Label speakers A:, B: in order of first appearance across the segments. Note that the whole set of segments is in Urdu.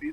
A: 3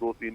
A: 2-3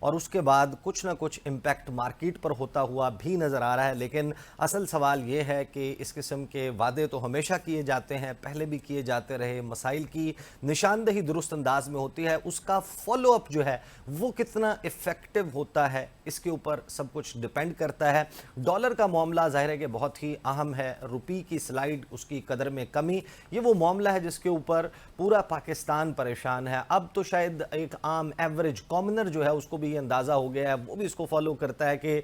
B: اور اس کے بعد کچھ نہ کچھ امپیکٹ مارکیٹ پر ہوتا ہوا بھی نظر آ رہا ہے. لیکن اصل سوال یہ ہے کہ اس قسم کے وعدے تو ہمیشہ کیے جاتے ہیں, پہلے بھی کیے جاتے رہے, مسائل کی نشاندہی درست انداز میں ہوتی ہے, اس کا فالو اپ جو ہے وہ کتنا افیکٹو ہوتا ہے اس کے اوپر سب کچھ ڈیپینڈ کرتا ہے. ڈالر کا معاملہ ظاہر ہے کہ بہت ہی اہم ہے, روپی کی سلائیڈ, اس کی قدر میں کمی, یہ وہ معاملہ ہے جس کے اوپر پورا پاکستان پریشان ہے. اب تو شاید ایک عام ایوریج کامنر جو ہے اس کو بھی یہ اندازہ ہو گیا ہے, وہ بھی اس کو فالو کرتا ہے کہ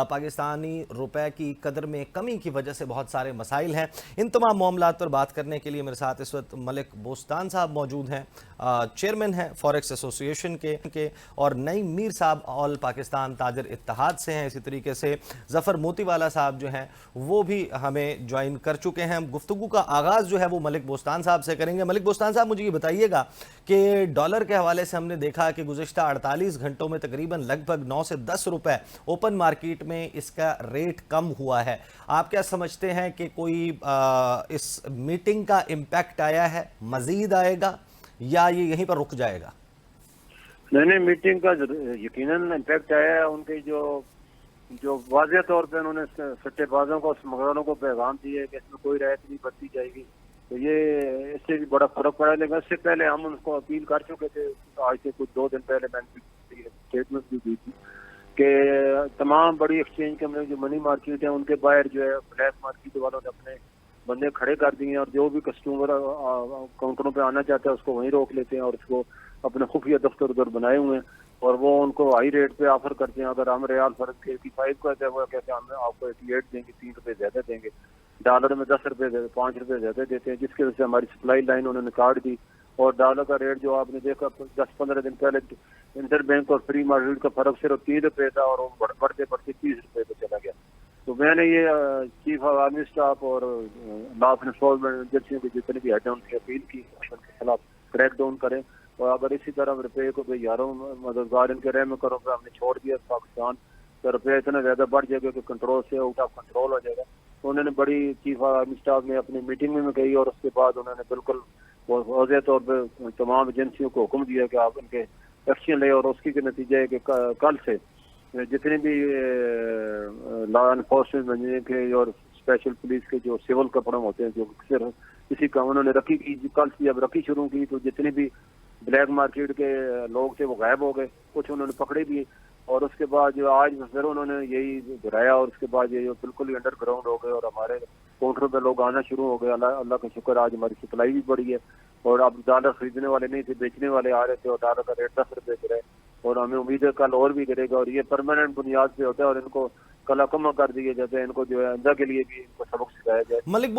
B: پاکستانی روپے کی قدر میں کمی کی وجہ سے بہت سارے مسائل ہیں. ان تمام معاملات پر بات کرنے کے لیے میرے ساتھ اس وقت ملک بوستان صاحب موجود ہیں, چیئرمین ہیں فوریکس ایسوسی ایشن کے, اور نعیم میر صاحب آل پاکستان تاجر اتحاد سے ہیں. اسی طریقے سے ظفر موتی والا صاحب جو ہیں وہ بھی ہمیں جوائن کر چکے ہیں. گفتگو کا آغاز جو ہے وہ ملک بوستان صاحب سے کریں گے. ملک بوستان صاحب, مجھے یہ بتائیے گا کہ ڈالر کے حوالے سے ہم نے دیکھا کہ گزشتہ 48 گھنٹوں میں تقریباً لگ بھگ 9 سے 10 روپے اوپن مارکیٹ میں اس کا ریٹ کم ہوا ہے. آپ کیا سمجھتے ہیں کہ کوئی اس میٹنگ کا امپیکٹ آیا ہے, مزید آئے گا یا یہ یہیں پر رک جائے گا؟
C: نہیں, میٹنگ کا یقیناً امپیکٹ آیا ہے. ان کے جو واضح طور پہ انہوں نے سٹے بازوں کو, سمگلروں کو پیغام دیے کہ اس میں کوئی رعایت نہیں برتی جائے گی, تو یہ اس سے بھی بڑا فرق پڑا. لیکن اس سے پہلے ہم ان کو اپیل کر چکے تھے, آج سے کچھ 2 دن پہلے میں نے اسٹیٹمنٹ بھی دی تھی کہ تمام بڑی ایکسچینج کمپنی جو منی مارکیٹ ہیں ان کے باہر جو ہے بلیک مارکیٹ والوں نے اپنے بندے کھڑے کر دیے ہیں, اور جو بھی کسٹمر کاؤنٹروں پہ آنا چاہتا ہے اس کو وہیں روک لیتے ہیں, اور اس کو اپنے خفیہ دفتر ادھر بنائے ہوئے ہیں, اور وہ ان کو ہائی ریٹ پہ آفر کرتے ہیں. اگر ہم ریال فرق 85 کہتے ہیں, وہ کہتے ہیں ہم آپ کو 88 دیں گے, 3 روپے زیادہ دیں گے. ڈالر میں 10 روپے 5 روپے زیادہ دیتے ہیں, جس کی وجہ سے ہماری سپلائی لائن انہوں نے کاٹ دی. اور ڈالر کا ریٹ جو آپ نے دیکھا 10-15 دن پہلے انٹر بینک اور فری مارکیٹ کا فرق صرف 3 روپے تھا, اور وہ بڑھتے بڑھتے 30 روپے پہ چلا گیا. تو میں نے یہ چیف عوامی اسٹاف اور لا آف انفورسمنٹ ایجنسیوں کے جتنے بھی ہیڈ ہیں ان کی اپیل کی ان کے خلاف کریک ڈاؤن کریں, اور اگر اسی طرح روپے کو یاروں مددگار ان کے رحم کرو پہ ہم نے چھوڑ دیا پاکستان تو روپیہ اتنا زیادہ بڑھ جائے گا کہ کنٹرول سے آؤٹ آف کنٹرول ہو جائے گا. تو انہوں نے بڑی چیف آرمی اسٹاف نے اپنی میٹنگ میں کہی, اور اس کے بعد انہوں نے بالکل واضح طور پہ تمام ایجنسیوں کو حکم دیا کہ آپ ان کے ایکشن لیں, اور اس کی نتیجہ ہے کہ کل سے جتنے بھی لا انفورسمنٹ کے اور اسپیشل پولیس کے جو سول کپڑے ہوتے ہیں جو صرف کسی کا انہوں نے رکھی کی, کل سے جب رکھی شروع کی تو جتنے بھی بلیک مارکیٹ کے لوگ تھے وہ غائب ہو گئے, کچھ انہوں نے پکڑے بھی, اور اس کے بعد جو آج پھر انہوں نے یہی دہرایا, اور اس کے بعد یہ بالکل ہی انڈر گراؤنڈ ہو گئے, اور ہمارے کاؤنٹر پہ لوگ آنا شروع ہو گئے. اللہ کا شکر آج ہماری سپلائی بھی بڑھی ہے, اور اب ڈالر خریدنے والے نہیں تھے, بیچنے والے آ رہے تھے, اور ڈالر کا ریٹ 10 روپے گرے, اور ہمیں امید ہے کل اور بھی کرے گا, اور یہ پرماننٹ بنیاد پہ ہوتا ہے, اور ان کو کلا کما کر دیے جاتے ہیں, ان کو جو ہے آئندہ کے لیے بھی ان کو سبق سکھایا جائے.
B: ملک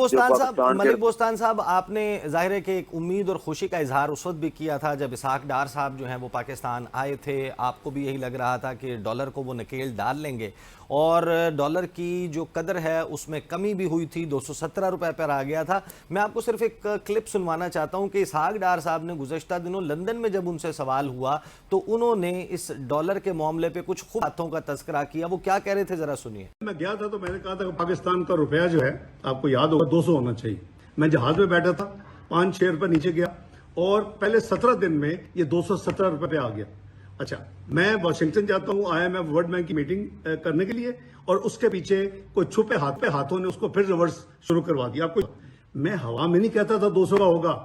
B: بوستان صاحب, آپ نے ظاہر ہے کہ ایک امید اور خوشی کا اظہار اس وقت بھی کیا تھا جب اسحاق ڈار صاحب جو ہیں وہ پاکستان آئے تھے. آپ کو بھی یہی لگ رہا تھا کہ ڈالر کو وہ نکیل ڈال لیں گے, اور ڈالر کی جو قدر ہے اس میں کمی بھی ہوئی تھی, 217 روپے پر آ گیا تھا. میں آپ کو صرف ایک کلپ سنوانا چاہتا ہوں کہ اسحاق ڈار صاحب نے گزشتہ دنوں لندن میں جب ان سے سوال ہوا تو انہوں نے اس ڈالر کے معاملے پہ کچھ خوب باتوں کا تذکرہ کیا. وہ کیا کہہ رہے تھے ذرا سنیے.
D: میں گیا تھا تو میں نے کہا تھا کہ پاکستان کا روپیہ جو ہے آپ کو یاد ہوگا 200 ہونا چاہیے. میں جہاز میں بیٹھا تھا, 5-6 روپے نیچے گیا, اور پہلے 17 دن میں یہ 217 روپے پہ آ گیا. اچھا, میں واشنگٹن جاتا ہوں IMF ورلڈ بینک کی میٹنگ کرنے کے لیے, اور اس کے پیچھے کوئی چھپے ہاتھوں نے اس کو پھر ریورس شروع کروا دیا. آپ کو میں ہوا میں نہیں کہتا تھا 200 کا ہوگا.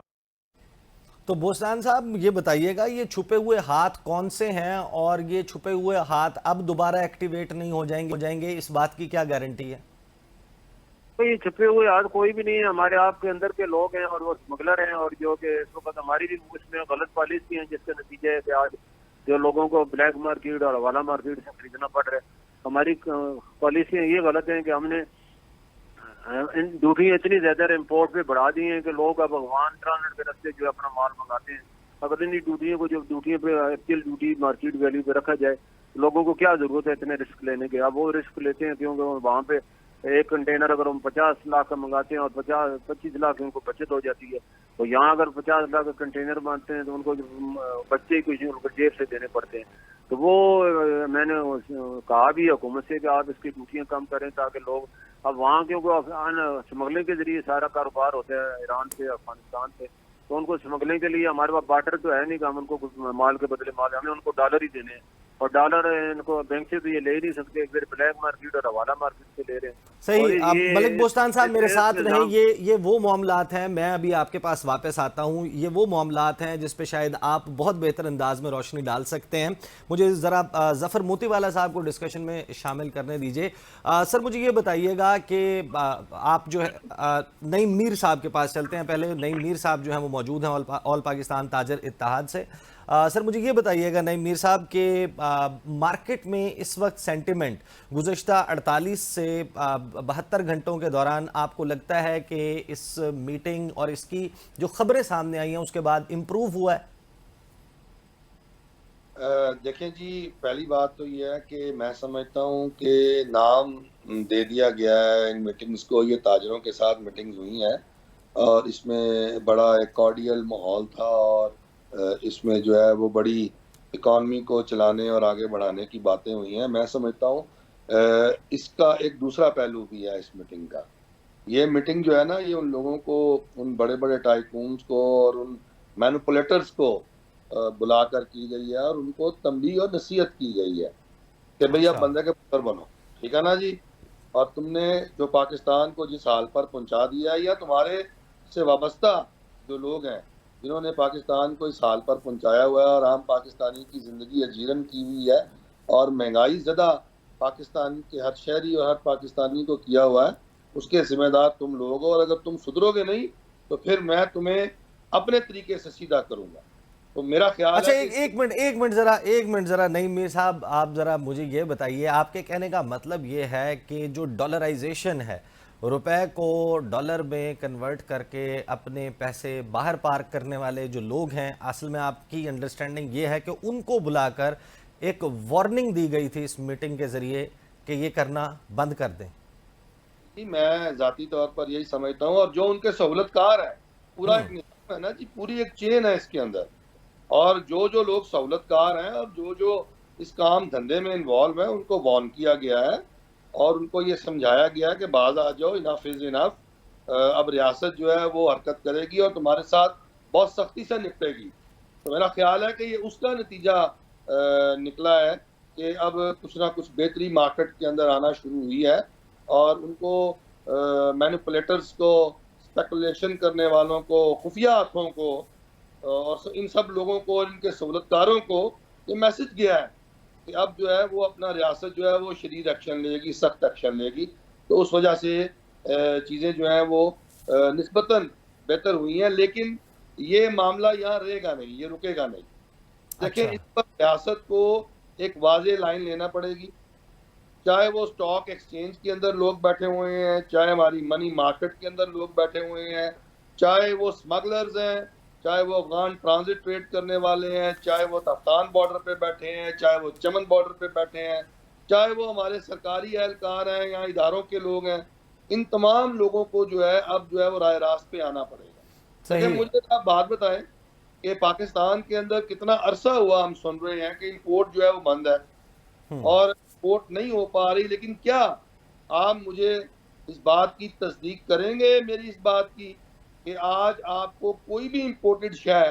B: تو بوستان صاحب یہ بتائیے گا, یہ چھپے ہوئے ہاتھ کون سے ہیں, اور یہ چھپے ہوئے ہاتھ اب دوبارہ ایکٹیویٹ نہیں ہو جائیں گے, اس بات کی کیا گارنٹی ہے؟
C: یہ چھپے ہوئے ہاتھ کوئی بھی نہیں ہے, ہمارے آپ کے اندر کے لوگ ہیں, اور وہ اسمگلر ہیں, اور جو کہ اس وقت ہماری بھی اس میں غلط پالیسی ہیں, جس کا نتیجہ ہے کہ آج جو لوگوں کو بلیک مارکیٹ اور حوالہ مارکیٹ سے خریدنا پڑ رہا ہے. ہماری پالیسیاں یہ غلط ہیں کہ ہم نے ڈیوٹی اتنی زیادہ امپورٹ پہ بڑھا دی ہیں کہ لوگ اب افغان ٹرانزٹ کے راستے جو اپنا مال منگاتے ہیں. اگر انہیں ڈیوٹیوں کو, جو ڈیوٹیوں پہ ایکچوئل ڈیوٹی مارکیٹ ویلیو پہ رکھا جائے, لوگوں کو کیا ضرورت ہے اتنے رسک لینے کے. اب وہ رسک لیتے ہیں کیونکہ وہاں پہ ایک کنٹینر اگر ہم 50 لاکھ کا منگاتے ہیں اور 25 لاکھ ان کو بچت ہو جاتی ہے, تو یہاں اگر 50 لاکھ کا کنٹینر مانتے ہیں تو ان کو بچے کچھ ان کو جیب سے دینے پڑتے ہیں. تو وہ میں نے کہا بھی حکومت سے کہ آپ اس کی ڈیوٹیاں کم کریں تاکہ لوگ اب وہاں, کیونکہ اسمگلنگ کے ذریعے سارا کاروبار ہوتا ہے ایران سے افغانستان سے, تو ان کو اسمگلنگ کے لیے ہمارے پاس بارٹر تو ہے نہیں کہ ہم ان کو مال کے بدلے مال, ہمیں ان کو ڈالر ہی دینے ہیں. اور ڈالر ان کو بینک سے تو یہ لے ہی نہیں سکتے, پھر بلیک مارکیٹ اور حوالہ مارکیٹ سے لے رہے ہیں.
B: صحیح. آپ ملک بوستان صاحب میرے ساتھ رہیں. یہ وہ معاملات ہیں, میں ابھی آپ کے پاس واپس آتا ہوں, یہ وہ معاملات ہیں جس پہ شاید آپ بہت بہتر انداز میں روشنی ڈال سکتے ہیں. مجھے ذرا ظفر موتی والا صاحب کو ڈسکشن میں شامل کرنے دیجئے. سر مجھے یہ بتائیے گا کہ آپ جو ہے نعیم میر صاحب کے پاس چلتے ہیں. پہلے نعیم میر صاحب جو ہیں وہ موجود ہیں آل پاکستان تاجر اتحاد سے. سر مجھے یہ بتائیے گا نعیم میر صاحب کہ مارکیٹ میں اس وقت سینٹیمنٹ گزشتہ 48 سے 72 گھنٹوں کے دوران آپ کو لگتا ہے کہ اس میٹنگ اور اس کی جو خبریں سامنے آئی ہیں اس کے بعد امپروو ہوا ہے؟
E: دیکھیں جی, پہلی بات تو یہ ہے کہ میں سمجھتا ہوں کہ نام دے دیا گیا ہے ان میٹنگز کو. یہ تاجروں کے ساتھ میٹنگز ہوئی ہیں اور اس میں بڑا ایک کارڈیل ماحول تھا اور اس میں جو ہے وہ بڑی اکانومی کو چلانے اور آگے بڑھانے کی باتیں ہوئی ہیں. میں سمجھتا ہوں اس کا ایک دوسرا پہلو بھی ہے اس میٹنگ کا. یہ میٹنگ جو ہے نا, یہ ان لوگوں کو, ان بڑے بڑے ٹائکونز کو اور ان مینوپولیٹرز کو بلا کر کی گئی ہے اور ان کو تنبیہ اور نصیحت کی گئی ہے کہ بھئی آپ بندے کے پتر بنو, ٹھیک ہے نا جی, اور تم نے جو پاکستان کو جس حال پر پہنچا دیا ہے, یا تمہارے سے وابستہ جو لوگ ہیں جنہوں نے پاکستان کو اس حال پر پہنچایا ہوا ہے اور عام پاکستانی کی زندگی اجیرن کی ہوئی ہے اور مہنگائی زدہ پاکستان کے ہر شہری اور ہر پاکستانی کو کیا ہوا ہے, اس کے ذمہ دار تم لوگ ہو. اور اگر تم سدھرو گے نہیں تو پھر میں تمہیں اپنے طریقے سے سیدھا کروں گا. تو میرا خیال
B: اچھا,
E: ہے
B: ایک منٹ ذرا نعیم میر صاحب, آپ ذرا مجھے یہ بتائیے, آپ کے کہنے کا مطلب یہ ہے کہ جو ڈالرائزیشن ہے, روپے کو ڈالر میں کنورٹ کر کے اپنے پیسے باہر پارک کرنے والے جو لوگ ہیں, اصل میں آپ کی انڈرسٹینڈنگ یہ ہے کہ ان کو بلا کر ایک وارننگ دی گئی تھی اس میٹنگ کے ذریعے کہ یہ کرنا بند کر دیں؟
E: میں ذاتی طور پر یہی سمجھتا ہوں. اور جو ان کے سہولت کار ہے, پورا ایک نظام ہے نا جی, پوری ایک چین ہے اس کے اندر, اور جو لوگ سہولت کار ہیں اور جو اس کام دھندے میں انوالو ہیں ان کو وارن کیا گیا ہے اور ان کو یہ سمجھایا گیا ہے کہ باز آ جاؤ, انف از انف. اب ریاست جو ہے وہ حرکت کرے گی اور تمہارے ساتھ بہت سختی سے نپٹے گی. تو میرا خیال ہے کہ یہ اس کا نتیجہ نکلا ہے کہ اب کچھ نہ کچھ بہتری مارکیٹ کے اندر آنا شروع ہوئی ہے اور ان کو مینوپولیٹرز کو, اسپیکولیشن کرنے والوں کو, خفیہ ہاتھوں کو اور ان سب لوگوں کو اور ان کے سہولت کاروں کو یہ میسج گیا ہے کہ اب جو ہے وہ اپنا ریاست جو ہے وہ شدید ایکشن لے گی, سخت ایکشن لے گی. تو اس وجہ سے چیزیں جو ہیں وہ نسبتاً بہتر ہوئی ہیں. لیکن یہ معاملہ یہاں رہے گا نہیں, یہ رکے گا نہیں. دیکھیں, اس پر ریاست کو ایک واضح لائن لینا پڑے گی, چاہے وہ سٹاک ایکسچینج کے اندر لوگ بیٹھے ہوئے ہیں, چاہے ہماری منی مارکیٹ کے اندر لوگ بیٹھے ہوئے ہیں, چاہے وہ اسمگلرز ہیں, چاہے وہ افغان ٹرانزٹ ٹریڈ کرنے والے ہیں, چاہے وہ تفتان بارڈر پہ بیٹھے ہیں, چاہے وہ چمن بارڈر پہ بیٹھے ہیں, چاہے وہ ہمارے سرکاری اہلکار ہیں یا اداروں کے لوگ ہیں. ان تمام لوگوں کو جو ہے اب جو ہے وہ راہ راست پہ آنا پڑے گا. لیکن مجھے آپ بات بتائیں کہ پاکستان کے اندر کتنا عرصہ ہوا ہم سن رہے ہیں کہ امپورٹ جو ہے وہ بند ہے اور امپورٹ نہیں ہو پا رہی. لیکن کیا آپ مجھے اس بات کی تصدیق کریں گے, میری اس بات کی, کہ آج آپ کو کوئی بھی امپورٹڈ شے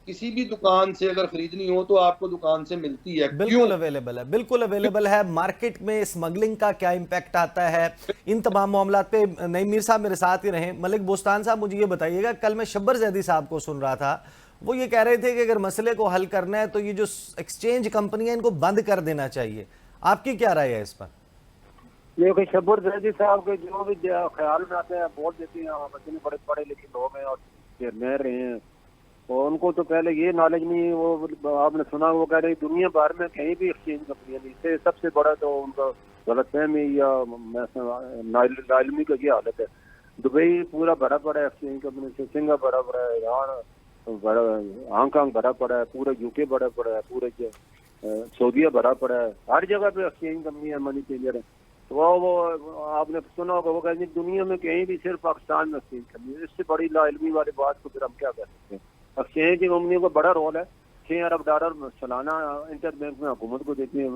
E: کسی بھی دکان سے اگر خریدنی ہو تو آپ کو دکان سے ملتی ہے؟
B: بالکل اویلیبل ہے, بالکل اویلیبل ہے. مارکیٹ میں اسمگلنگ کا کیا امپیکٹ آتا ہے, ان تمام معاملات پہ نعیم میر صاحب میرے ساتھ ہی رہیں. ملک بوستان صاحب مجھے یہ بتائیے گا, کل میں شبر زیدی صاحب کو سن رہا تھا, وہ یہ کہہ رہے تھے کہ اگر مسئلے کو حل کرنا ہے تو یہ جو ایکسچینج کمپنی ہیں ان کو بند کر دینا چاہیے. آپ کی کیا رائے ہے اس پر؟
C: لیکن شبر زیدی صاحب کے جو بھی خیال میں آتے ہیں بول دیتے ہیں, بچے بڑے پڑھے لکھے لوگ ہیں اور چیئرمین رہے ہیں, اور ان کو تو پہلے یہ نالج نہیں. وہ آپ نے سنا, وہ کہہ رہے ہیں دنیا بھر میں کہیں بھی ایکسچینج کمپنیاں نہیں, اس سے سب سے بڑا تو ان کا غلط فہمی یا ناعلمی کا یہ حالت ہے. دبئی پورا بھرا پڑا ہے ایکسچینج کمپنی سے, سنگاپور بھرا پڑا ہے, ایران ہانگ کانگ بھرا پڑا ہے, پورا یو کے بھرا پڑا ہے, پورے سعودیہ بھرا پڑا ہے, ہر جگہ پہ ایکسچینج کمپنی ہے, منی چینجر ہے. وہ آپ نے سنا ہوگا, وہ کہتے ہیں دنیا میں کہیں بھی صرف پاکستان میں ایکسچینج کرنی ہے. اس سے بڑی لا علمی والی بات کو پھر ہم کیا کر سکتے ہیں. ایکسچینج کی کمپنیوں کا بڑا رول ہے. 6 ارب ڈالر سالانہ انٹر بینک میں حکومت کو دیتی ہیں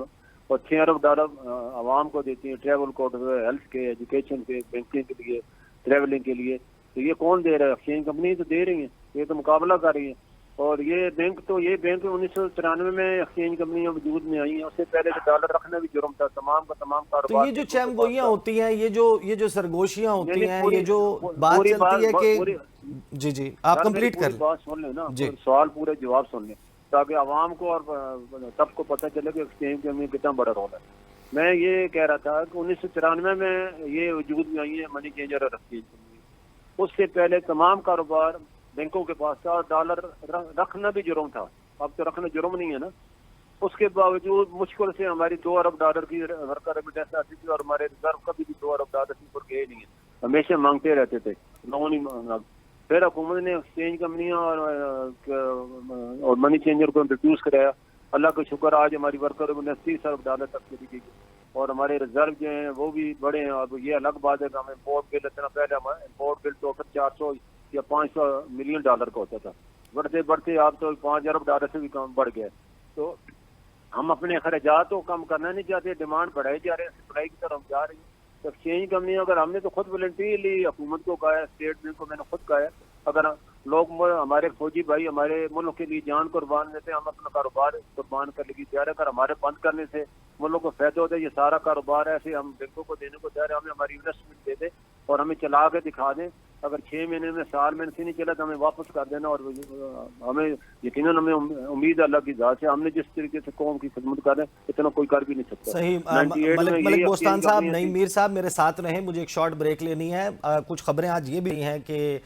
C: اور 6 ارب ڈالر عوام کو دیتی ہیں, ٹریول کوڈ, ہیلتھ کے, ایجوکیشن کے, بینکنگ کے لیے, ٹریولنگ کے لیے. تو یہ کون دے رہا ہے؟ ایکسچینج کمپنی تو دے رہی ہیں, یہ تو مقابلہ کر رہی ہیں. اور یہ بینک 1993 میں ایکسچینج کمپنیاں وجود میں آئی ہیں، اس سے پہلے تو ڈالر رکھنا بھی جرم تھا، تمام کا تمام
B: تو
C: کاروبار
B: یہ جو چیم گوئیاں ہوتی ہیں، یہ جو سرگوشیاں ہوتی ہیں، یہ جو بات
C: پوری
B: چلتی ہے کہ
C: پوری
B: جی آپ کمپلیٹ کر لیں.
C: بات سن لیں نا،
B: جی
C: سوال پورے جواب سن لیں تاکہ عوام کو اور سب کو پتہ چلے کہ ایکسچینج کمپنی کتنا بڑا رول ہے. میں یہ کہہ رہا تھا کہ 1993 میں یہ وجود میں آئی ہے منی چینجر اور ایکسچینج کمپنی. اس سے پہلے تمام کاروبار بینکوں کے پاس تھا اور ڈالر رکھنا بھی جرم تھا. اب تو رکھنا جرم نہیں ہے نا. اس کے باوجود مشکل سے ہماری 2 ارب ڈالر کی ورکر ریمیٹنس آتی تھی اور ہمارے ریزرو کا بھی 2 ارب ڈالر سے اوپر گئے نہیں ہے، ہمیشہ مانگتے رہتے تھے، لون ہی مانگنا. پھر حکومت نے ایکسچینج کمپنیاں اور منی چینجر کو انٹروڈیوس کرایا. اللہ کا شکر آج ہماری ورکر ریمیٹنس 30 ارب ڈالر تک چلی گئی اور ہمارے ریزرو جو ہیں وہ بھی بڑے ہیں. اب یہ الگ بات ہے کہ ہم امپورٹ بل اتنا پہلے ہمارا امپورٹ بل تو 400 یا 500 ملین ڈالر کا ہوتا تھا، بڑھتے بڑھتے آپ تو 5 ارب ڈالر سے بھی کم بڑھ گیا. تو ہم اپنے اخراجات کو کم کرنا نہیں چاہتے، ڈیمانڈ بڑھائی جا رہے ہیں، سپلائی کی طرف جا رہی ہے. تو ایکسچینج کمپنی اگر ہم نے تو خود والنٹریلی حکومت کو کہا ہے، اسٹیٹ بینک کو میں نے خود کہا ہے، اگر لوگ ہمارے فوجی بھائی ہمارے ملک کے لیے جان قربان دیتے ہیں، ہم اپنا کاروبار قربان کرنے کی تیار ہے. اگر ہمارے بند کرنے سے ملک کو فائدہ ہوتا ہے، یہ سارا کاروبار ایسے ہم بینکوں کو دینے کو تیار ہے. ہمیں ہماری انویسٹمنٹ دے دیں اور ہمیں چلا کے دکھا دیں. اگر 6 مہینے میں سال میں سے نہیں چلا تو ہمیں واپس کر دینا. اور ہمیں یقیناً ہمیں امید اللہ کی ذات سے، ہم نے جس طریقے سے قوم کی خدمت کر رہے ہیں اتنا کوئی کر بھی نہیں سکتا.
B: صحیح. ملک بوستان صاحب، نعیم میر صاحب میرے ساتھ رہیں، مجھے ایک شارٹ بریک لینی ہے. کچھ خبریں آج یہ بھی ہیں کہ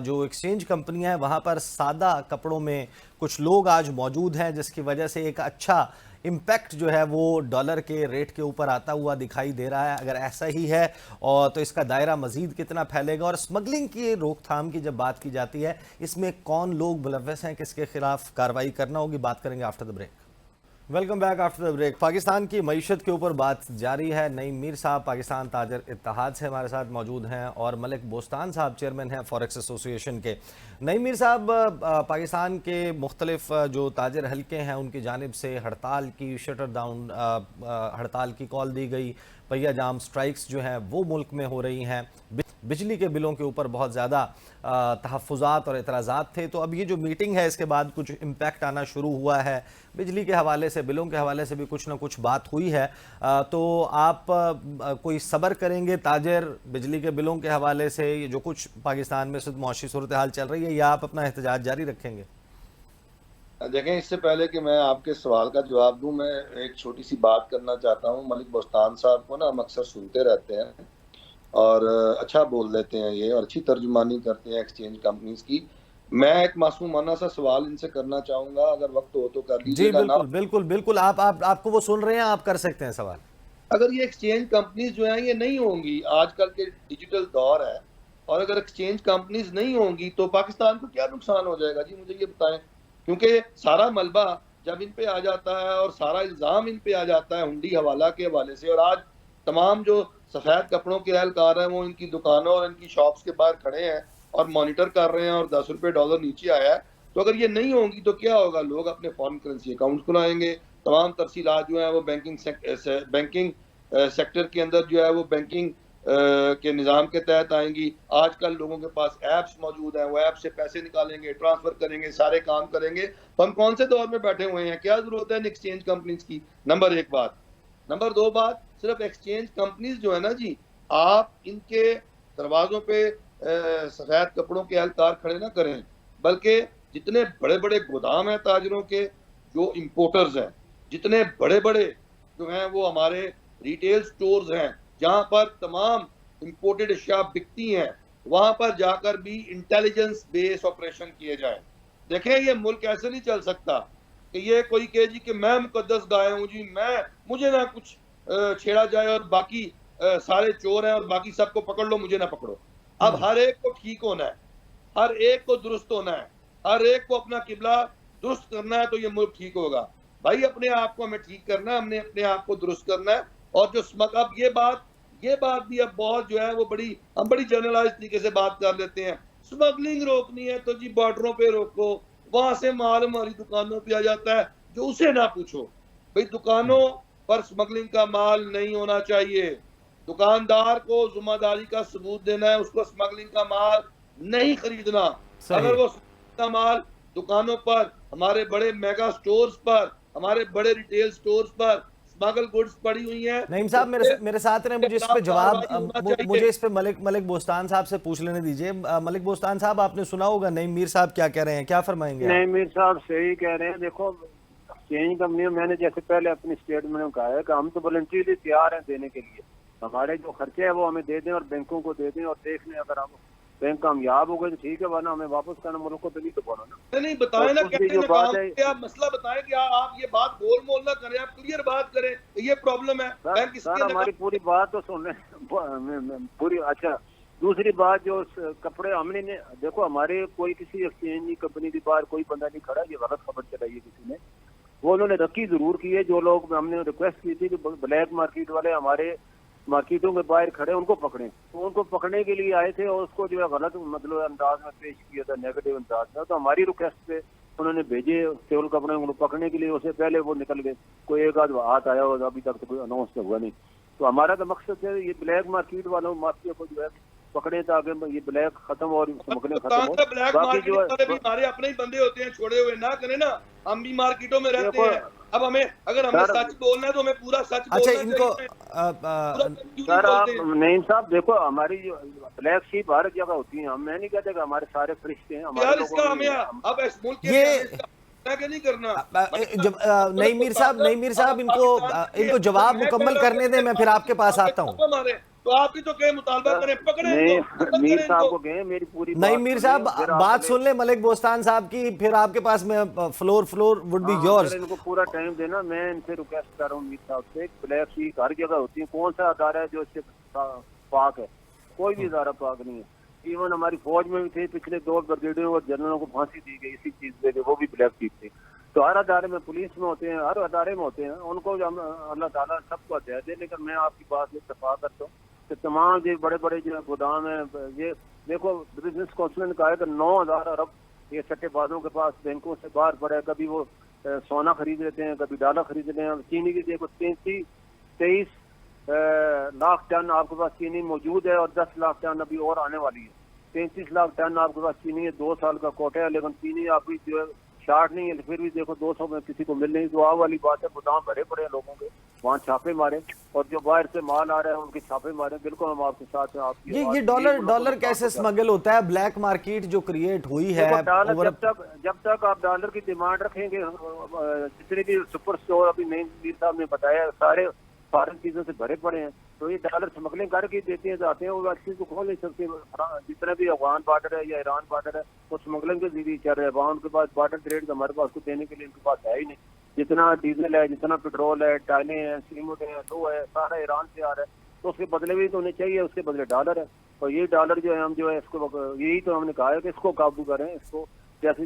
B: جو ایکسچینج کمپنیاں ہیں وہاں پر سادہ کپڑوں میں کچھ لوگ آج موجود ہیں، جس کی وجہ سے ایک اچھا امپیکٹ جو ہے وہ ڈالر کے ریٹ کے اوپر آتا ہوا دکھائی دے رہا ہے. اگر ایسا ہی ہے اور تو اس کا دائرہ مزید کتنا پھیلے گا؟ اور اسمگلنگ کی روک تھام کی جب بات کی جاتی ہے، اس میں کون لوگ ملوث ہیں، کس کے خلاف کارروائی کرنا ہوگی، بات کریں گے after the break. Welcome back after the break. Pakistan کی معیشت کے اوپر بات جاری ہے. نعیم میر صاحب پاکستان تاجر اتحاد سے ہمارے ساتھ موجود ہیں اور ملک بوستان صاحب چیئرمین ہیں فوریکس ایسوسی ایشن کے. نعیم میر صاحب، پاکستان کے مختلف جو تاجر حلقے ہیں ان کی جانب سے ہڑتال کی، شٹر ڈاؤن ہڑتال کی کال دی گئی. پہیہ جام سٹرائکس جو ہیں وہ ملک میں ہو رہی ہیں. بجلی کے بلوں کے اوپر بہت زیادہ تحفظات اور اعتراضات تھے. تو اب یہ جو میٹنگ ہے اس کے بعد کچھ امپیکٹ آنا شروع ہوا ہے. بجلی کے حوالے سے، بلوں کے حوالے سے بھی کچھ نہ کچھ بات ہوئی ہے. تو آپ کوئی صبر کریں گے تاجر بجلی کے بلوں کے حوالے سے، یہ جو کچھ پاکستان میں معاشی صورتحال چل رہی ہے، یا آپ اپنا احتجاج جاری رکھیں گے؟
E: دیکھیں، اس سے پہلے کہ میں آپ کے سوال کا جواب دوں، میں ایک چھوٹی سی بات کرنا چاہتا ہوں. ملک بوستان صاحب کو نا ہم اکثر سنتے رہتے ہیں اور اچھا بول دیتے ہیں یہ، اور اچھی ترجمانی کرتے ہیں ایکسچینج کمپنیز کی. میں ایک معصومانہ سا سوال ان سے کرنا چاہوں گا، اگر وقت ہو تو کر لیجیے گا.
B: بالکل بالکل بالکل، آپ کو وہ سن رہے ہیں، آپ کر سکتے ہیں سوال.
E: اگر یہ ایکسچینج کمپنیز جو ہیں یہ نہیں ہوں گی، آج کل کے ڈیجیٹل دور ہے، اور اگر ایکسچینج کمپنیز نہیں ہوں گی تو پاکستان کو کیا نقصان ہو جائے گا؟ جی مجھے یہ بتائیں. کیونکہ سارا ملبہ جب ان پہ آ جاتا ہے اور سارا الزام ان پہ آ جاتا ہے ہنڈی حوالہ کے حوالے سے، اور آج تمام جو سفید کپڑوں کے اہلکار ہیں وہ ان کی دکانوں اور ان کی شاپس کے باہر کھڑے ہیں اور مانیٹر کر رہے ہیں اور 10 روپے ڈالر نیچے آیا ہے. تو اگر یہ نہیں ہوں گی تو کیا ہوگا؟ لوگ اپنے فارن کرنسی اکاؤنٹس کھلائیں گے. تمام تفصیلات جو ہیں وہ بینکنگ سیکٹر کے اندر جو ہے وہ بینکنگ کے نظام کے تحت آئیں گی. آج کل لوگوں کے پاس ایپس موجود ہیں، وہ ایپ سے پیسے نکالیں گے، ٹرانسفر کریں گے، سارے کام کریں گے. تو ہم کون سے دور میں بیٹھے ہوئے ہیں؟ کیا ضرورت ہے ایکسچینج کمپنیز کی؟ نمبر 1 بات. نمبر 2 بات، صرف ایکسچینج کمپنیز جو ہے نا جی، آپ ان کے دروازوں پہ سفید کپڑوں کے اہلکار کھڑے نہ کریں، بلکہ جتنے بڑے بڑے گودام ہیں تاجروں کے، جو امپورٹرز ہیں، جتنے بڑے بڑے جو ہیں وہ ہمارے ریٹیل سٹورز ہیں جہاں پر تمام امپورٹڈ اشیاء بکتی ہیں، وہاں پر جا کر بھی انٹیلیجنس بیس آپریشن کیے جائیں. دیکھیں، یہ ملک ایسے نہیں چل سکتا کہ یہ کوئی کہے جی کہ میں مقدس گائے ہوں جی، مجھے نہ کچھ چھیڑا جائے اور باقی سارے چور ہیں اور باقی سب کو پکڑ لو، مجھے نہ پکڑو. اب ہر ایک کو ٹھیک ہونا ہے، ہر ایک کو درست ہونا ہے، ہر ایک کو اپنا قبلہ درست کرنا ہے، تو یہ ملک ٹھیک ہوگا. بھائی اپنے آپ کو ہمیں ٹھیک کرنا ہے، ہم نے اپنے آپ کو درست کرنا ہے. اور جو اب یہ بات بھی اب بہت جو ہے وہ ہم بڑی جنرلائز طریقے سے بات کر لیتے ہیں. اسمگلنگ روکنی ہے تو جی بارڈروں پہ روکو، وہاں سے مال ہماری دکانوں پہ آ جاتا ہے، جو اسے نہ پوچھو. بھئی دکانوں پر اسمگلنگ کا مال نہیں ہونا چاہیے. دکاندار کو ذمہ داری کا ثبوت دینا ہے، اس کو اسمگلنگ کا مال نہیں خریدنا. اگر وہ کا مال دکانوں پر، ہمارے بڑے میگا سٹورز پر، ہمارے بڑے ریٹیل سٹورز پر اسمگل گڈز پڑی ہوئی ہیں۔
B: نعیم صاحب میرے ساتھ رہے، مجھے اس پہ جواب، مجھے اس پہ ملک بوستان صاحب سے پوچھ لینے دیجئے۔ ملک بوستان صاحب، آپ نے سنا ہوگا نعیم میر صاحب کیا کہہ رہے ہیں، کیا فرمائیں گے؟
C: نعیم میر صاحب صحیح کہہ رہے ہیں۔ دیکھو ایکسچینج کمپنیوں، میں نے جیسے پہلے اپنی اسٹیٹمنٹ میں کہا ہے کہ ہم تو والنٹریلی تیار ہیں دینے کے لیے، ہمارے جو خرچے ہیں وہ ہمیں دے دیں اور بینکوں کو دے دیں، اور دیکھ لیں اگر ہم بینک کامیاب ہو گئے تو ٹھیک ہے، ورنہ ہمیں واپس کرنا ملک کو تو نہیں دبانا نا۔
E: نہیں بتائیں نا،
C: دوسری جو بات ہے،
E: آپ مسئلہ بتائیں کہ آپ یہ بات گول مول نہ کریں، آپ کلیئر بات کریں، یہ پرابلم ہے بینک اس
C: سر
E: کے
C: ہماری پوری بات تو سن لیں پوری۔ اچھا دوسری بات جو کپڑے ہم نے دیکھو، ہمارے کوئی کسی ایکسچینج کمپنی کے باہر کوئی بندہ نہیں کھڑا، یہ غلط خبر چلائی ہے کسی نے، وہ انہوں نے رکھی ضرور کی ہے۔ جو لوگ ہم نے ریکویسٹ کی تھی کہ بلیک مارکیٹ والے ہمارے مارکیٹوں کے باہر کھڑے ان کو پکڑیں، تو ان کو پکڑنے کے لیے آئے تھے اور اس کو جو ہے غلط مطلب انداز میں پیش کیا تھا، نیگیٹو انداز میں، تو ہماری ریکویسٹ پہ انہوں نے بھیجے ٹیبل کپڑے ان کو پکڑنے کے لیے، اس سے پہلے وہ نکل گئے، کوئی ایک آدھ ہاتھ آیا اور ابھی تک تو کوئی اناؤنس تو ہوا نہیں۔ تو ہمارا تو مقصد ہے یہ بلیک مارکیٹ والوں مافیا کو جو ہے پکڑے تاکہ یہ بلیک ختم اور سمگلنگ ختم ہو۔
E: بلیک
C: باقی
E: مارکیٹ بھی ہمارے اپنے ہی بندے ہوتے ہیں، چھوڑے ہوئے نہ کریں نا، ہم بھی مارکیٹوں میں رہتے ہیں۔ اب ہمیں اگر ہمیں سچ بولنا ہے تو ہمیں پورا سچ
B: اچھا
E: بولنا
B: ان کو
E: چاہیے۔
C: سر آپ نعیم صاحب دیکھو، ہماری جو بلیک شیپ ہر جگہ ہوتی ہیں، میں نہیں کہتے کہ ہمارے سارے فرشتے ہیں، ہمارے
E: یار اس کا ہمیں اب اس ملک کے نہیں کرنا۔
B: نعیم میر صاحب ان کو جواب مکمل کرنے دیں، میں پھر آپ کے پاس آتا ہوں۔
E: تو آپ بھی تو کہیں مطالبہ کریں، پکڑیں
C: میر صاحب کو کہیں میری پوری
B: نعیم میر صاحب بات سن لیں ملک بوستان صاحب کی، پھر آپ کے پاس میں فلور وڈ بی یورز۔
C: ان کو پورا ٹائم دینا، میں ان سے ریکویسٹ کر رہا ہوں میر صاحب سے، بلیک شیپ ہر جگہ ہوتی ہے، کون سا ادارہ ہے جو اس سے پاک ہے؟ کوئی بھی ادارہ پاک نہیں ہے۔ ایون ہماری فوج میں بھی تھے، پچھلے 2 بریگیڈیوں اور جنرلوں کو پھانسی دی گئی اسی چیز پہ، وہ بھی بلیک شیپ تھے۔ تو ہر ادارے میں، پولیس میں ہوتے ہیں، ہر ادارے میں ہوتے ہیں، ان کو اللہ تعالیٰ سب کو ہدایت دے۔ لیکن میں آپ کی بات سے اتفاق کرتا ہوں کہ تمام جو بڑے بڑے جو گودام ہیں، یہ دیکھو بزنس کونسل نے کہا ہے کہ 9,000 ارب یہ سٹے بازوں کے پاس بینکوں سے باہر پڑے، کبھی وہ سونا خرید لیتے ہیں، کبھی ڈالر خرید لیتے ہیں۔ چینی کی دیکھو 23 لاکھ ٹن آپ کے پاس چینی موجود ہے، اور 10 لاکھ ٹن ابھی اور آنے والی ہے۔ 33 لاکھ ٹن آپ کے پاس چینی ہے، 2 سال کا کوٹا ہے، لیکن چینی آپ کی جو ہے شارٹ نہیں ہے، پھر بھی دیکھو 200 میں کسی کو مل نہیں۔ دعا والی بات ہے، گودام بھرے پڑے ہیں لوگوں کے، وہاں چھاپے مارے، اور جو باہر سے مال آ رہا ہے ان کے چھاپے مارے۔ بالکل ہم آپ کے ساتھ ہیں۔ آپ کی
B: یہ ڈالر کیسے سمگل ہوتا ہے؟ بلیک مارکیٹ جو کریٹ ہوئی ہے،
C: جب تک آپ ڈالر کی ڈیمانڈ رکھیں گے، جتنے بھی سپر اسٹور ابھی نعیم میر صاحب نے بتایا سارے فارن چیزوں سے بھرے پڑے ہیں، تو یہ ڈالر سمگلنگ کر کے دیتے ہیں، جاتے ہیں، وہ اچھی کو کھول نہیں سکتے۔ جتنا بھی افغان بارڈر ہے یا ایران بارڈر ہے وہ سمگلنگ کے ذریعے چل رہے ہیں، وہاں ان کے پاس بارڈر ٹریڈ ہمارے پاس کو دینے کے لیے ان کے پاس ہے ہی نہیں۔ جتنا ڈیزل ہے، جتنا پیٹرول ہے، ٹائلیں ہیں، سیمنٹ ہے، لو ہے، سارا ایران سے آ رہا ہے، تو اس کے بدلے بھی تو ہونے چاہیے، اس کے بدلے ڈالر ہے۔ اور یہ ڈالر جو ہے ہم جو ہے اس کو، یہی تو ہم نے کہا ہے کہ اس کو قابو کریں، اس کو جیسے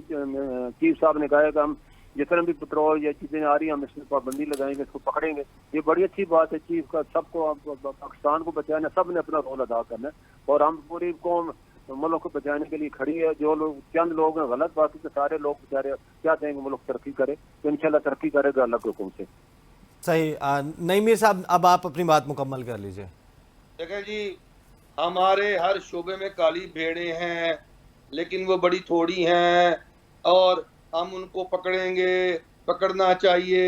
C: چیف صاحب نے کہا ہے کہ ہم جتنا بھی پیٹرول یا چیزیں آ رہی ہیں ہم اس میں پابندی لگائیں گے، اس کو پکڑیں گے۔ یہ بڑی اچھی بات ہے چیف کا، سب کو پاکستان کو بچانا، سب نے اپنا رول ادا کرنا ہے، اور ہم پوری قوم ملک کو بچانے کے لیے کھڑی ہے۔ جو لوگ چند لوگ ہیں غلط، باقی کے سارے لوگ بیچارے چاہتے ہیں کہ ملک ترقی کرے، تو انشاءاللہ ترقی کرے گا اللہ کے حکم سے۔
B: صحیح۔ نعیم میر صاحب اب آپ اپنی بات مکمل کر لیجئے۔
E: دیکھیں جی، ہمارے ہر شعبے میں کالی بھیڑیں ہیں، لیکن وہ بڑی تھوڑی ہیں، اور ہم ان کو پکڑیں گے، پکڑنا چاہیے۔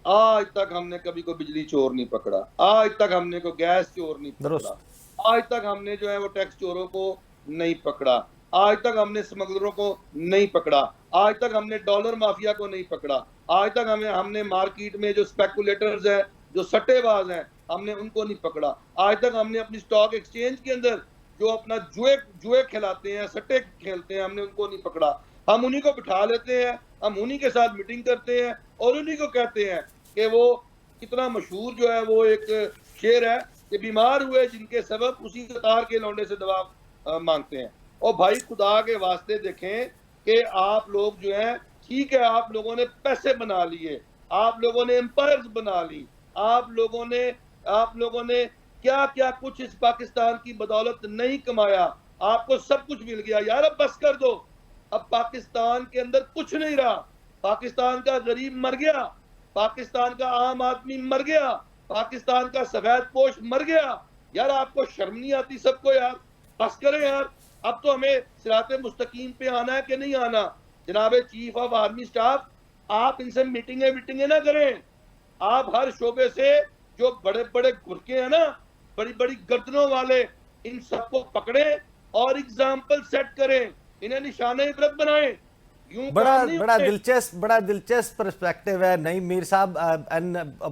E: آج تک ہم نے کبھی کو بجلی چور نہیں پکڑا، آج تک ہم نے کو گیس چور نہیں پکڑا، آج تک ہم نے جو ہے وہ ٹیکس چوروں کو نہیں پکڑا، آج تک ہم نے سمگلروں کو نہیں پکڑا، آج تک ہم نے ڈالر مافیا کو نہیں پکڑا، آج تک ہم نے مارکیٹ میں جو اسپیکولیٹرز ہیں، جو سٹے باز ہیں، ہم نے ان کو نہیں پکڑا، آج تک ہم نے اپنی سٹاک ایکسچینج کے اندر جو اپنا جوئے کھلاتے ہیں، سٹے کھیلتے ہیں، ہم نے ان کو نہیں پکڑا۔ ہم انہی کو بٹھا لیتے ہیں، ہم انہی کے ساتھ میٹنگ کرتے ہیں، اور انہی کو کہتے ہیں کہ وہ کتنا مشہور جو ہے وہ ایک شعر ہے کہ بیمار ہوئے جن کے سبب اسی قطار کے لونڈے سے دوا مانگتے ہیں۔ اور بھائی خدا کے واسطے دیکھیں کہ آپ لوگ جو ہیں، ٹھیک ہے آپ لوگوں نے پیسے بنا لیے، آپ لوگوں نے امپائرز بنا لی، آپ لوگوں نے کیا کیا کچھ اس پاکستان کی بدولت نہیں کمایا، آپ کو سب کچھ مل گیا۔ یار اب بس کر دو، اب پاکستان کے اندر کچھ نہیں رہا، پاکستان کا غریب مر گیا، پاکستان کا عام آدمی مر گیا، پاکستان کا سفید پوش مر گیا۔ یار آپ کو شرم نہیں آتی سب کو؟ یار بس کریں یار، اب تو ہمیں صراط مستقیم پہ آنا ہے کہ نہیں آنا؟ جناب چیف آف آرمی سٹاف، آپ ان سے میٹنگیں نہ کریں. آپ ہر شعبے سے جو بڑے بڑے گرکے ہیں نا، بڑی بڑی گردنوں والے، ان سب کو پکڑیں اور اگزامپل سیٹ کریں، انہیں نشانہ عبرت بنائیں. یوں کام نہیں ہوتے.
B: بڑا دلچسپ پرسپیکٹیو ہے نعیم میر صاحب.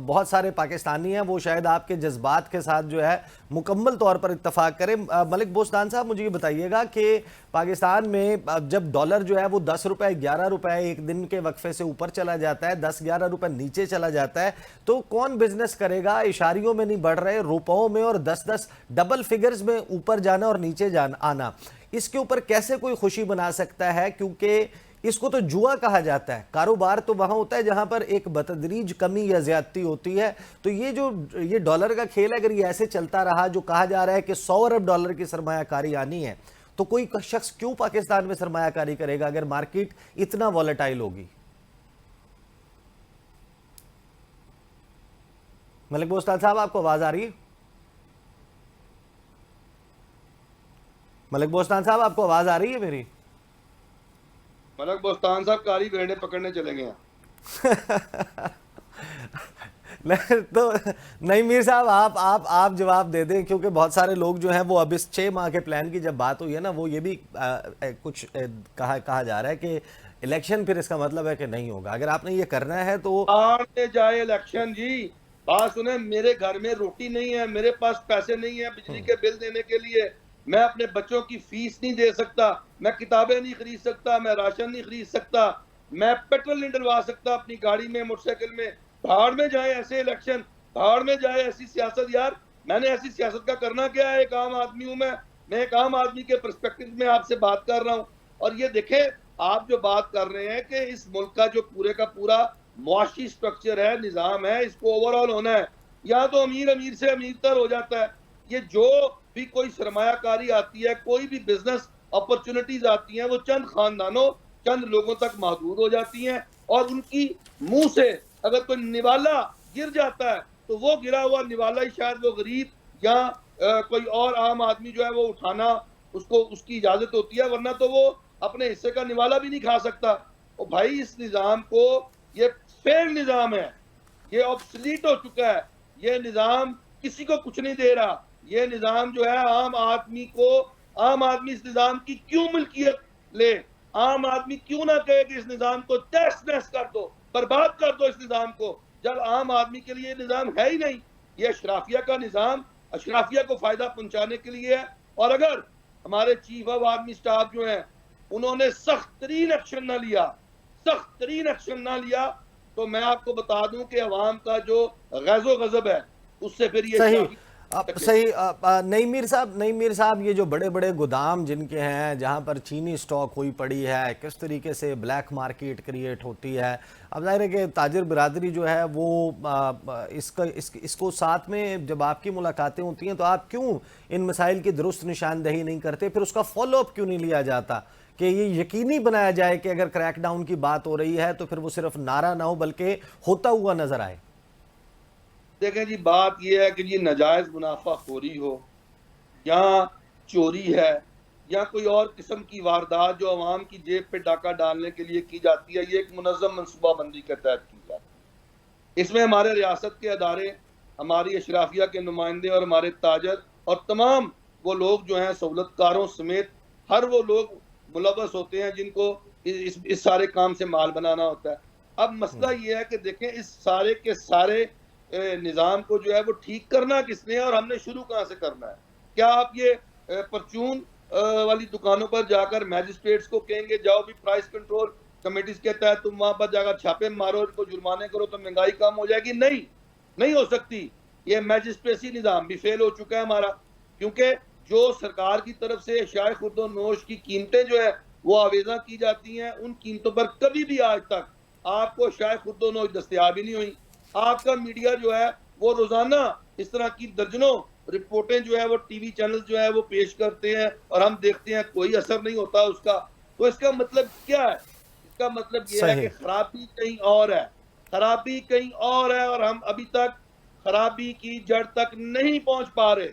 B: بہت سارے پاکستانی ہیں وہ شاید آپ کے جذبات کے ساتھ جو ہے مکمل طور پر اتفاق کریں. ملک بوستان صاحب مجھے یہ بتائیے گا کہ پاکستان میں جب ڈالر جو ہے وہ 10 روپے 11 روپے ایک دن کے وقفے سے اوپر چلا جاتا ہے، 10-11 روپے نیچے چلا جاتا ہے، تو کون بزنس کرے گا؟ اشاریوں میں نہیں بڑھ رہے، روپوں میں، اور 10 ڈبل فگرز میں اوپر جانا اور نیچے آنا. اس کے اوپر کیسے کوئی خوشی بنا سکتا ہے؟ کیونکہ اس کو تو جوا کہا جاتا ہے. کاروبار تو وہاں ہوتا ہے جہاں پر ایک بتدریج کمی یا زیادتی ہوتی ہے. تو یہ ڈالر کا کھیل اگر یہ ایسے چلتا رہا، جو کہا جا رہا ہے کہ 100 ارب ڈالر کی سرمایہ کاری آنی ہے، تو کوئی شخص کیوں پاکستان میں سرمایہ کاری کرے گا اگر مارکیٹ اتنا والیٹائل ہوگی؟ ملک بوستان صاحب آپ کو آواز آ رہی ہے؟ ملک بوستان صاحب آپ کو آواز آ رہی ہے میری؟
E: ملک بوستان صاحب کالی بھیڑیں پکڑنے چلے گئے ہیں.
B: تو نعیم میر صاحب آپ جواب دے دیں، کیونکہ بہت سارے لوگ جو ہیں وہ اب اس 6 ماہ کے پلان کی جب بات ہوئی ہے نا، وہ یہ بھی کچھ کہا جا رہا ہے کہ الیکشن پھر اس کا مطلب ہے کہ نہیں ہوگا. اگر آپ نے یہ کرنا ہے تو
E: آنے جائے الیکشن. جی بات سنیں، میرے گھر میں روٹی نہیں ہے، میرے پاس پیسے نہیں ہیں بجلی کے بل دینے کے لیے، میں اپنے بچوں کی فیس نہیں دے سکتا، میں کتابیں نہیں خرید سکتا، میں راشن نہیں خرید سکتا، میں پیٹرول نہیں ڈلوا سکتا اپنی گاڑی میں، موٹر سائیکل میں. بھاڑ میں جائے ایسے الیکشن، بھاڑ میں جائے ایسی سیاست. یار میں نے ایسی سیاست کا کرنا کیا ہے؟ ایک عام آدمی ہوں میں ایک عام آدمی کے پرسپیکٹو میں آپ سے بات کر رہا ہوں. اور یہ دیکھیں، آپ جو بات کر رہے ہیں کہ اس ملک کا جو پورے کا پورا معاشی سٹرکچر ہے، نظام ہے، اس کو اوور آل ہونا ہے. یا تو امیر سے امیر تر ہو جاتا ہے. یہ جو بھی کوئی سرمایہ کاری آتی ہے، کوئی بھی بزنس اپرچونٹیز آتی ہیں، وہ چند خاندانوں، چند لوگوں تک محدود ہو جاتی ہیں. اور ان کی منہ سے اگر کوئی نوالا گر جاتا ہے تو وہ گرا ہوا نوالا ہی شاید وہ غریب یا کوئی اور عام آدمی جو ہے وہ اٹھانا اس کی اجازت ہوتی ہے، ورنہ تو وہ اپنے حصے کا نوالا بھی نہیں کھا سکتا. اور بھائی اس نظام کو، یہ فیل نظام ہے، یہ آبسلیٹ ہو چکا ہے. یہ نظام کسی کو کچھ نہیں دے رہا. یہ نظام جو ہے عام آدمی اس نظام کی کیوں ملکیت لے؟ عام آدمی کیوں نہ کہے کہ اس نظام کو تہس نہس کر دو، برباد کر دو اس نظام کو، جب عام آدمی کے لیے یہ نظام ہے ہی نہیں. یہ اشرافیہ کا نظام اشرافیہ کو فائدہ پہنچانے کے لیے ہے. اور اگر ہمارے چیف آف آرمی سٹاف جو ہیں انہوں نے سخت ترین ایکشن نہ لیا تو میں آپ کو بتا دوں کہ عوام کا جو غیظ و غضب ہے اس سے پھر یہ
B: صحیح. نعیم میر صاحب یہ جو بڑے بڑے گودام جن کے ہیں، جہاں پر چینی سٹاک ہوئی پڑی ہے، کس طریقے سے بلیک مارکیٹ کریٹ ہوتی ہے، اب ظاہر ہے کہ تاجر برادری جو ہے وہ اس کو ساتھ میں جب آپ کی ملاقاتیں ہوتی ہیں تو آپ کیوں ان مسائل کی درست نشاندہی نہیں کرتے؟ پھر اس کا فالو اپ کیوں نہیں لیا جاتا کہ یہ یقینی بنایا جائے کہ اگر کریک ڈاؤن کی بات ہو رہی ہے تو پھر وہ صرف نعرہ نہ ہو بلکہ ہوتا ہوا نظر آئے؟
E: دیکھیں جی، بات یہ ہے کہ یہ ناجائز منافع خوری ہو یا چوری ہے یا کوئی اور قسم کی واردات جو عوام کی جیب پہ ڈاکہ ڈالنے کے لیے کی جاتی ہے، یہ ایک منظم منصوبہ بندی کے تحت کی جاتی ہے. اس میں ہمارے ریاست کے ادارے، ہماری اشرافیہ کے نمائندے اور ہمارے تاجر اور تمام وہ لوگ جو ہیں سہولت کاروں سمیت ہر وہ لوگ ملوث ہوتے ہیں جن کو اس سارے کام سے مال بنانا ہوتا ہے. اب مسئلہ یہ ہے کہ دیکھیں اس سارے کے سارے نظام کو جو ہے وہ ٹھیک کرنا کس نے اور ہم نے شروع کہاں سے کرنا ہے؟ کیا آپ یہ پرچون والی دکانوں پر جا کر میجسٹریٹس کو کہیں گے جاؤ بھی پرائس کنٹرول کمیٹیز کے تحت تم وہاں پر جا کر چھاپے مارو، ان کو جرمانے کرو تو مہنگائی کم ہو جائے گی؟ نہیں ہو سکتی. یہ میجسٹریسی نظام بھی فیل ہو چکا ہے ہمارا، کیونکہ جو سرکار کی طرف سے اشیاء خرد و نوش کی قیمتیں جو ہے وہ آویزاں کی جاتی ہیں، ان قیمتوں پر کبھی بھی آج تک آپ کو اشیاء خرد و نوش دستیاب ہی نہیں ہوئی. آپ کا میڈیا جو ہے وہ روزانہ اس طرح کی درجنوں رپورٹیں جو ہے وہ ٹی وی چینل جو ہے وہ پیش کرتے ہیں اور ہم دیکھتے ہیں کوئی اثر نہیں ہوتا اس کا. تو اس کا مطلب کیا ہے؟ اس کا مطلب یہ ہے کہ خرابی کہیں اور ہے اور ہم ابھی تک خرابی کی جڑ تک نہیں پہنچ پا رہے.